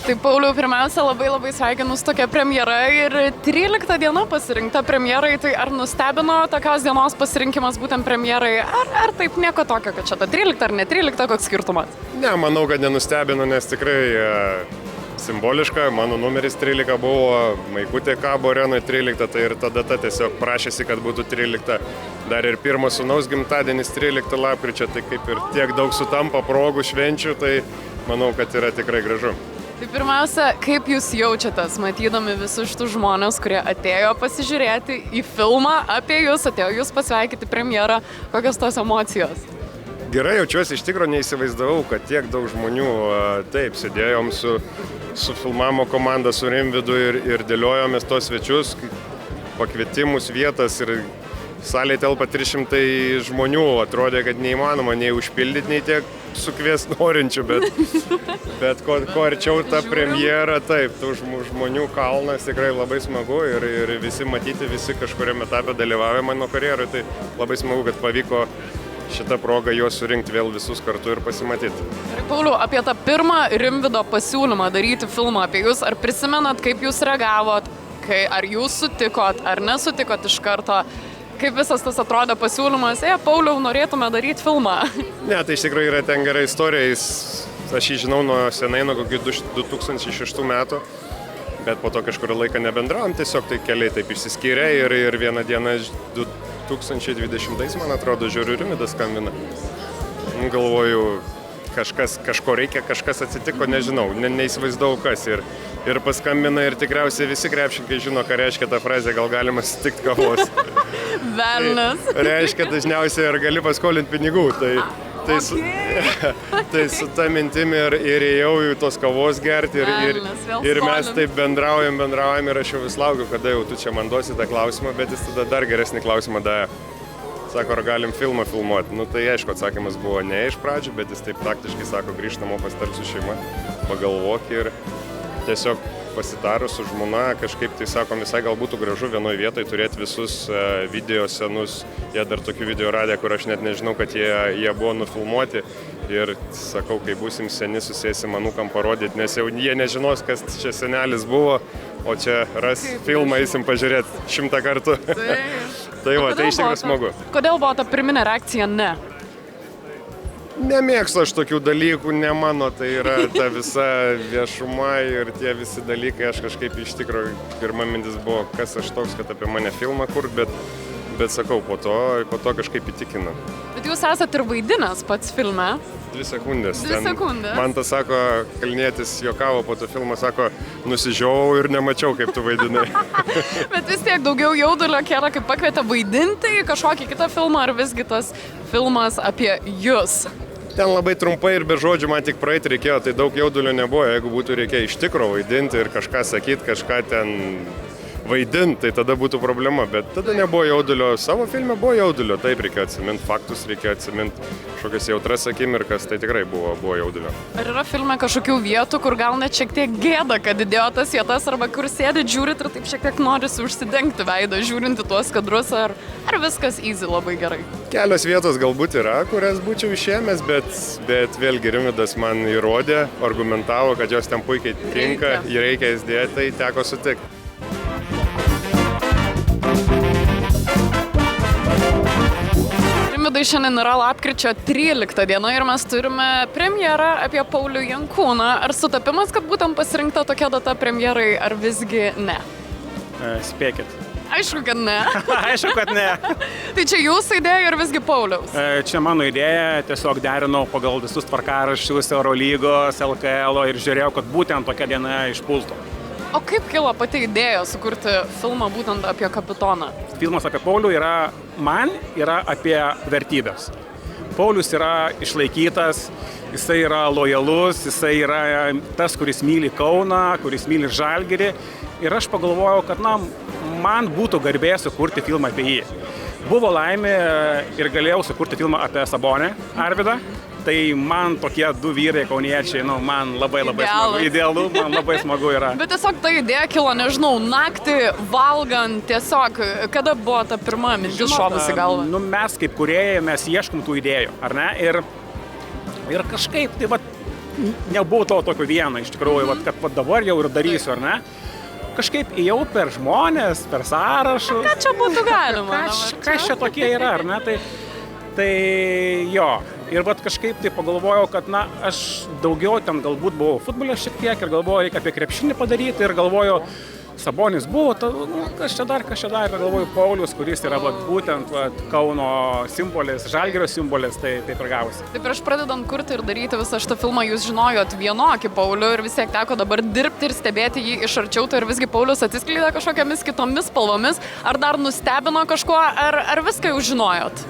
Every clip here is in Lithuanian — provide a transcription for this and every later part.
Tai Pauliau, pirmiausia, labai sveikinu su tokia premjera ir 13 diena pasirinkta premjerai, tai ar nustebino tokios dienos pasirinkimas būtent premjerai, ar taip nieko tokio, kad čia ta 13 ar ne 13, koks skirtumas? Ne, manau, kad nenustebino, nes tikrai simboliška, mano numeris 13 buvo, Maikutė kabo arenoje 13, tai ir ta data tiesiog prašėsi, kad būtų 13. Dar ir pirmas sūnaus gimtadienis 13 lapkričio, tai kaip ir tiek daug sutampa progų švenčių, tai manau, kad yra tikrai gražu. Tai pirmiausia, kaip jūs jaučiatės, matydami visus šitus žmonės, kurie atėjo pasižiūrėti į filmą apie jūs, atėjo jūs pasveikinti premjerą, kokios tos emocijos? Gerai jaučiuosi, iš tikrųjų neįsivaizdavau, kad tiek daug žmonių, taip, sėdėjom su filmavimo komanda, su Rimvydu ir dėliojomės tos svečius, pakvietimus, vietas ir salėje telpa 300 žmonių, atrodė, kad neįmanoma nei užpildyti, nei tiek sukviesti norinčių, bet kuo arčiau ta premjera, taip, tų žmonių kalnas tikrai labai smagu ir visi matyti, visi kažkuriame etape dalyvauja mano karjeroje, tai labai smagu, kad pavyko šitą progą juos surinkti vėl visus kartu ir pasimatyti. Pauliau, apie tą pirmą Rimvydo pasiūlymą daryti filmą apie jūs, ar prisimenat, kaip jūs reagavot, ar jūs sutikot, ar nesutikot iš karto? Kaip visas tas atrodo pasiūlymas, Pauliau, norėtume daryti filmą? Ne, tai iš tikrųjų yra ten gera istorija, aš jį žinau nuo senai, nuo kokių 2006 metų, bet po to kažkurį laiką nebendravom, tiesiog tai keliai taip išsiskyrė ir vieną dieną 2020, man atrodo, žiūriu, Rimvydas skambina. Galvoju, kažko reikia, kažkas atsitiko, nežinau, neįsivaizdavau kas ir paskambina ir tikriausiai visi krepšininkai žino, ką reiškia ta frazė, gal galima sutikti kavos. Velnas. Reiškia dažniausiai, ar gali paskolinti pinigų. Tai su ta mintimi ir ėjau į tos kavos gerti ir mes taip bendraujam ir aš jau vis laukiu, kada jau tu čia man duosi tą klausimą, bet jis tada dar geresnį klausimą davė. Sako, ar galim filmą filmuoti? Nu tai aišku, atsakymas buvo ne iš pradžių, bet jis taip taktiškai sako, grįžt namo pasitark su šeima, pagalvok ir tiesiog pasitarus su žmona, kažkaip tai sakom, visai gal būtų gražu vienoje vietoje turėti visus video senus, jie dar tokių video radė, kur aš net nežinau, kad jie buvo nufilmuoti ir sakau, kai būsim seni, susėsim anūkam parodyti, nes jau jie nežinos, kas čia senelis buvo, o čia ras filmą, eisim pažiūrėti 100 kartų. Tai va, tai iš tikrųjų smagu. Kodėl buvo ta pirminė reakcija ne? Nemėgstu aš tokių dalykų, ne mano, tai yra ta visa viešuma ir tie visi dalykai, aš kažkaip iš tikrųjų pirma mintis buvo, kas aš toks, kad apie mane filmą kur, bet sakau, po to kažkaip įtikina. Bet jūs esate ir vaidinęs pats filme. 2 sekundės. 2 sekundės. Man tas sako, Kalnietis juokavo po to filmą, sako, nusižiovau ir nemačiau, kaip tu vaidinai. Bet vis tiek daugiau jaudulio kėlė, kaip pakvietė vaidinti į kažkokį kitą filmą, ar visgi tas filmas apie jūs? Ten labai trumpai ir be žodžių man tik praeiti reikėjo, tai daug jaudulio nebuvo, jeigu būtų reikėję iš tikro vaidinti ir kažką sakyti, kažką ten vaidinti, tai tada būtų problema, bet tada nebuvo jaudulio, savo filme buvo jaudulio, taip reikėjo atsiminti faktus, reikėjo atsiminti kažkokias jautras akimirkas, tai tikrai buvo jaudulio. Ar yra filme kažkokių vietų, kur gal net šiek tiek gėda, kad įdėjo tas vietas, arba kur sėdit, žiūrit ir taip šiek tiek norisi užsidengti veidą, žiūrinti tuos kadrus, ar viskas easy labai gerai? Kelios vietos galbūt yra, kurias būčiau išėmęs, bet vėlgi Rimvydas man įrodė, argumentavo, kad jos ten puikiai tinka, jį reikia įdėti, tai teko sutikti. Rimvydai, šiandien yra lapkričio 13 diena ir mes turime premjerą apie Paulių Jankūną. Ar sutapimas, kad būtent pasirinkta tokia data premjerai, ar visgi ne? Spėkit. Aišku, kad ne. Aišku, kad ne. Tai čia jūsų idėja ir visgi Pauliaus? Čia mano idėja, tiesiog derinau pagal visus tvarkaraščius Eurolygos, LKL ir žiūrėjau, kad būtent tokia diena išpultų. O kaip kilo pati idėja sukurti filmą būtent apie kapitoną? Filmas apie Paulių man yra apie vertybės. Paulius yra išlaikytas, jisai yra lojalus, jisai yra tas, kuris myli Kauną, kuris myli Žalgirį. Ir aš pagalvojau, kad man būtų garbė sukurti filmą apie jį. Buvo laimė ir galėjau sukurti filmą apie Sabonį Arvydą. Tai man tokie 2 vyrai kauniečiai, man labai smagu, idealu, man labai smagu yra. Bet tiesiog ta idėja kilo, nežinau, naktį valgant, tiesiog, kada buvo ta pirma mintis šovusi galva? Mes kaip kūrėjai, mes ieškom tų idėjų, ar ne? Ir kažkaip, tai nebuvo to tokio vieno iš tikrųjų, kad dabar jau ir darysiu, ar ne. Kažkaip ėjau per žmonės, per sąrašus. Ką čia būtų galima? Kas čia tokie yra, ar ne? Tai jo. Ir kažkaip tai pagalvojau, kad aš daugiau ten galbūt buvau futbole šiek tiek ir galvojau, reikia apie krepšinį padaryti ir galvojau, Sabonis buvo, kas čia dar, ir galvoju, Paulius, kuris yra būtent Kauno simbolis, Žalgirio simbolis, tai taip ir gavosi. Tai prieš pradedant kurti ir daryti visą šitą filmą, jūs žinojot vienokį Paulių ir vis tiek teko dabar dirbti ir stebėti jį iš arčiau, tai ir visgi Paulius atsiskleidė kažkokiamis kitomis spalvomis, ar dar nustebino kažkuo, ar viską jau žinojot?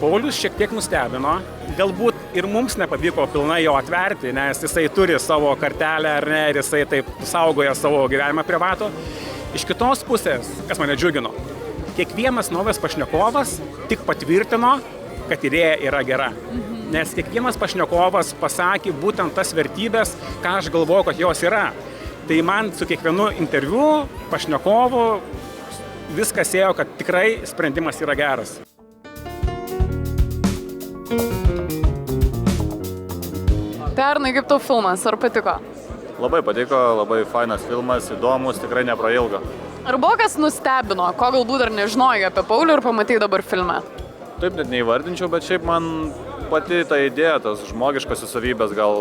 Paulius šiek tiek nustebino, galbūt ir mums nepavyko pilnai jo atverti, nes jisai turi savo kartelę ar ne, ir jisai taip saugoja savo gyvenimą privatų. Iš kitos pusės, kas mane džiugino, kiekvienas naujas pašnekovas tik patvirtino, kad idėja yra gera. Nes kiekvienas pašnekovas pasakė būtent tas vertybės, ką aš galvoju, kad jos yra. Tai man su kiekvienu interviu pašnekovu viskas ėjo, kad tikrai sprendimas yra geras. Pernai, kaip tau filmas, ar patiko? Labai patiko, labai fainas filmas, įdomus, tikrai neprailgo. Ar buvo kas nustebino, ko galbūt dar nežinojai apie Paulių ir pamatai dabar filme? Taip net neįvardinčiau, bet šiaip man pati ta idėja, tas žmogiškosios savybės gal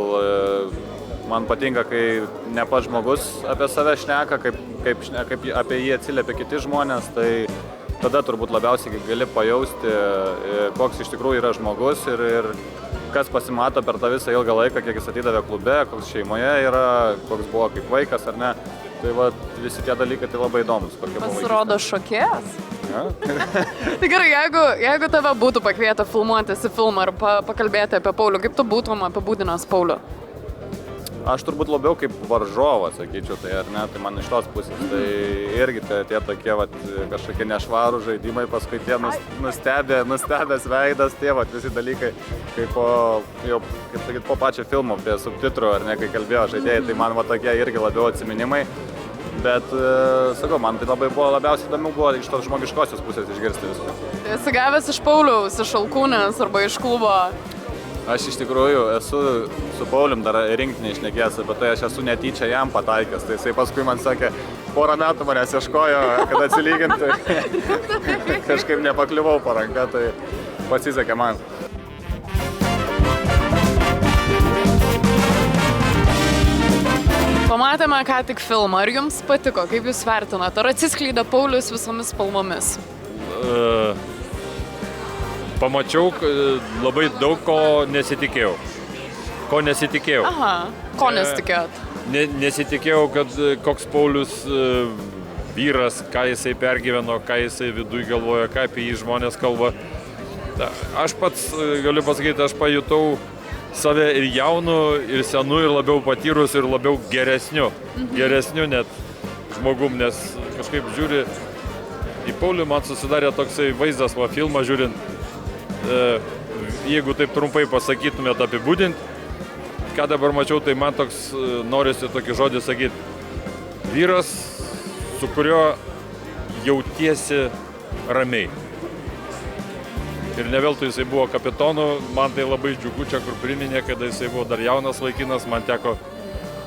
man patinka, kai ne pats žmogus apie save šneka, kaip apie jį atsiliepia kiti žmonės, tai tada turbūt labiausiai gali pajausti, koks iš tikrųjų yra žmogus ir kas pasimato per tą visą ilgą laiką, kiek jis atidavė klube, koks šeimoje yra, koks buvo kaip vaikas ar ne. Tai visi tie dalykai tai labai įdomus. Pasirodo šokėjas? Ja. Tai gerai, jeigu tave būtų pakvietę filmuotis į filmą ar pakalbėti apie Paulių, kaip tu būtum apibūdinęs Paulių? Aš turbūt labiau kaip varžovas, sakyčiau, tai ar ne, tai man iš tos pusės. Tai irgi tie tokie kažkokie nešvarų žaidimai, paskui tie nustebęs veidas, tie visi dalykai, kaip po pačio filmo prie subtitrų, ar ne, kai kalbėjo žaidėjai, tai man tokie irgi labiau atsiminimai. Bet, sakau, man tai buvo labiausiai įdomu buvo iš tos žmogiškosios pusės išgirsti viską. Tai esi gavęs iš Pauliaus, iš Alkūnės arba iš klubo? Aš iš tikrųjų esu su Paulium dar rinktinį išnekėjęs, bet tai aš esu netyčia jam pataikęs. Tai jisai paskui man sakė, porą metų manęs ieškojo, kad atsilyginti. Kažkaip nepakliuvau po ranką, tai pasisekė man. Pamatėme ką tik filmą. Ar jums patiko? Kaip jūs vertinat? Ar atsiskleidė Paulius visomis spalvomis? Pamačiau labai daug ko nesitikėjau. Aha, ko nesitikėjot? Nesitikėjau, kad koks Paulius vyras, ką jisai pergyveno, ką jisai viduj galvoja, ką apie jį žmonės kalba. Aš pats galiu pasakyti, aš pajutau save ir jaunu, ir senu, ir labiau patyrus, ir labiau geresniu. Geresniu net žmogum, nes kažkaip žiūri į Paulių, man susidarė toksai vaizdas filmą žiūrint. Jeigu taip trumpai pasakytumėt apibūdint, ką dabar mačiau, tai man toks norisi tokį žodį sakyti. Vyras, su kuriuo jautiesi ramiai. Ir ne veltui jisai buvo kapitonu, man tai labai džiugu čia, kur priminė, kada jisai buvo dar jaunas vaikinas, man teko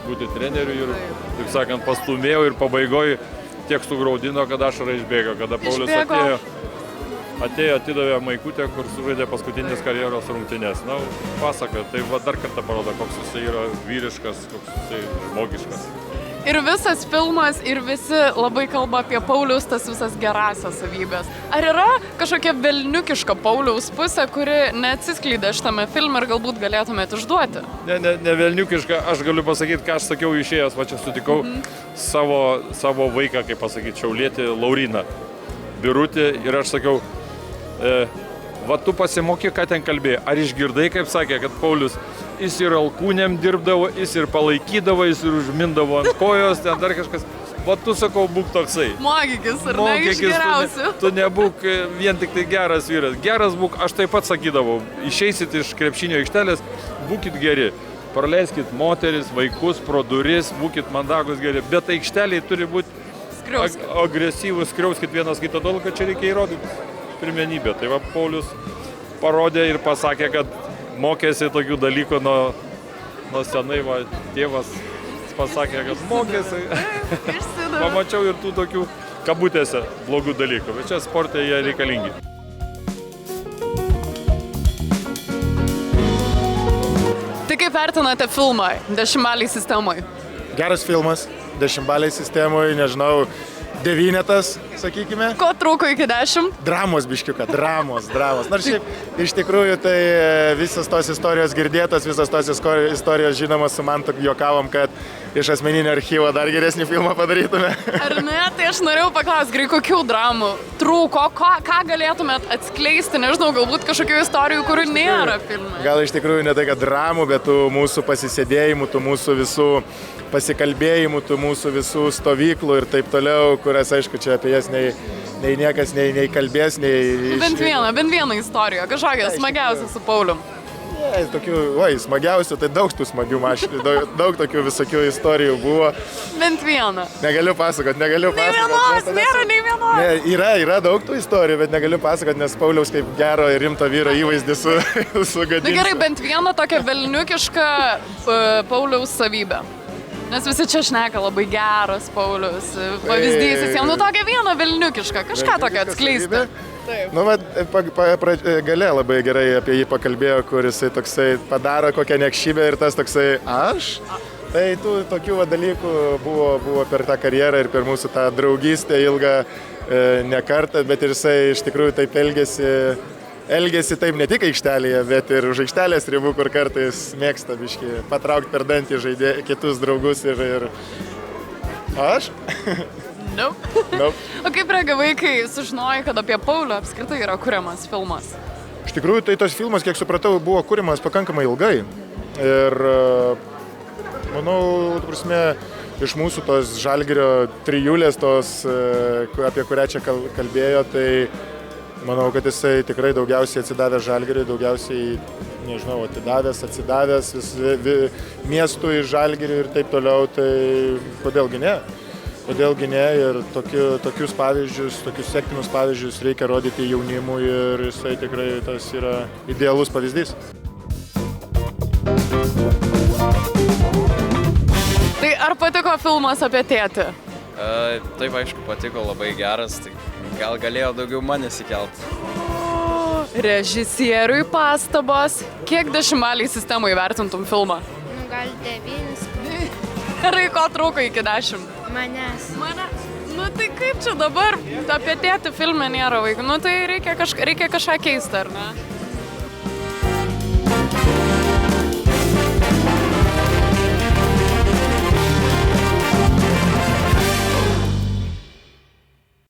būti treneriu ir, taip sakant, pastumėjau ir pabaigoje tiek sugraudino, kad ašara išbėgo, kada Paulius atėjo, atidavė maikutę, kur sužaidė paskutinės karjeros rungtynes. Na, pasaka, tai dar kartą parodo, koks jisai yra vyriškas, koks jisai žmogiškas. Ir visas filmas, ir visi labai kalba apie Pauliaus tas visas gerasias savybės. Ar yra kažkokia velniukiška Pauliaus pusė, kuri neatsiskleidė šitame filme ir galbūt galėtumėte išduoti? Ne velniukiška, aš galiu pasakyti, ką aš sakiau išėjęs, va čia sutikau savo vaiką, kaip pasakyti, šiaulietį Lauryną Birutį ir aš sakiau, va tu pasimokyk, ką ten kalbėjai. Ar išgirdai, kaip sakė, kad Paulius jis ir alkūnėm dirbdavo, jis ir palaikydavo, jis ir užmindavo ant kojos, ten dar kažkas. Va tu, sakau, būk toksai. Mokykis, ar ne iš geriausių? Tu nebūk vien tik tai geras vyras. Geras būk, aš taip pat sakydavau, išeisit iš krepšinio aikštelės, būkit geri. Praleiskit moteris, vaikus, pro duris, būkit mandagus geri. Bet aikšteliai turi būti agresyvus, skriauskit vienas kitą tol, kad čia reikia įrodyti pirmenybę. Tai va, Paulius parodė ir pasakė, kad mokėsi tokių dalykų nuo senai, va, tėvas pasakė, kad mokėsi. Pamačiau ir tų tokių kabutėse blogų dalykų, bet čia sporte jie reikalingi. Tai kaip vertinate filmą 10-baliai sistemai? Geras filmas, 10-baliai sistemui, nežinau, 9, sakykime. Ko trūko iki 10? Dramos biškiuką, dramos. Nors šiaip, iš tikrųjų, tai visos tos istorijos girdėtos, visos tos istorijos žinomos, su man juokavom, kad iš asmeninio archyvo dar geresnį filmą padarytume. Ar ne? Tai aš norėjau paklausti, kokių dramų trūko, ką galėtumėt atskleisti, nežinau, galbūt kažkokių istorijų, kurių nėra filme. Gal iš tikrųjų ne tai, kad dramų, bet tų mūsų pasisėdėjimų, tų mūsų visų pasikalbėjimų, tų mūsų visų stovyklų ir taip toliau, kurias, aišku, čia apie jas nei niekas nei kalbės, nei... Bent vieną istoriją, kažkokią smagiausią su Paulium. Tokių, smagiausių, tai daug tų smagių mašinų, daug tokių visokių istorijų buvo. Bent vieną. Negaliu pasakoti. Nei vienos, nėra nei vienos. Ne, yra daug tų istorijų, bet negaliu pasakoti, nes Pauliaus kaip gero ir rimto vyro įvaizdį sugadinsiu. Na gerai, bent vieną tokią velniukišką Pauliaus savybę. Nes visi čia šneka labai geras Paulius, pavyzdys visiems, tokią vieną velniukišką, kažką tokio atskleisti. Taip. Gale labai gerai apie jį pakalbėjo, kur jisai toksai padaro kokią niekšybę ir tas toksai aš. Tai tokių dalykų buvo per tą karjerą ir per mūsų tą draugystę ilgą ne kartą, bet ir jisai iš tikrųjų taip elgėsi taip ne tik aikštelėje, bet ir už aikštelės ribų, kur kartais mėgsta biškį patraukti per dantį kitus draugus ir aš. Nope. O kaip reagavai, kai sužinojai, kad apie Paulių apskritai yra kuriamas filmas? Iš tikrųjų, tai tas filmas, kiek supratau, buvo kuriamas pakankamai ilgai. Ir manau, iš mūsų tos Žalgirio trijulės, apie kurią čia kalbėjo, tai manau, kad jisai tikrai daugiausiai atsidavęs Žalgiriui, daugiausiai, nežinau, atsidavęs miestui, Žalgiriui ir taip toliau, tai kodėlgi ne? Kodėlgi ne, ir tokius pavyzdžius, tokius sektinus pavyzdžius reikia rodyti jaunimui ir jisai tikrai tas yra idealus pavyzdys. Tai ar patiko filmas apie tėtį? Taip, aišku, patiko, labai geras, tai gal galėjo daugiau manęs įkelt. Režisieriui pastabos. Kiek 10-baliai sistemų įvertintum filmą? Gal 9. Gerai, ko trūko iki 10? Manęs. Nu tai kaip čia dabar apie tėtį filme nėra vaikų? Nu tai reikia kažką keisti, ar ne?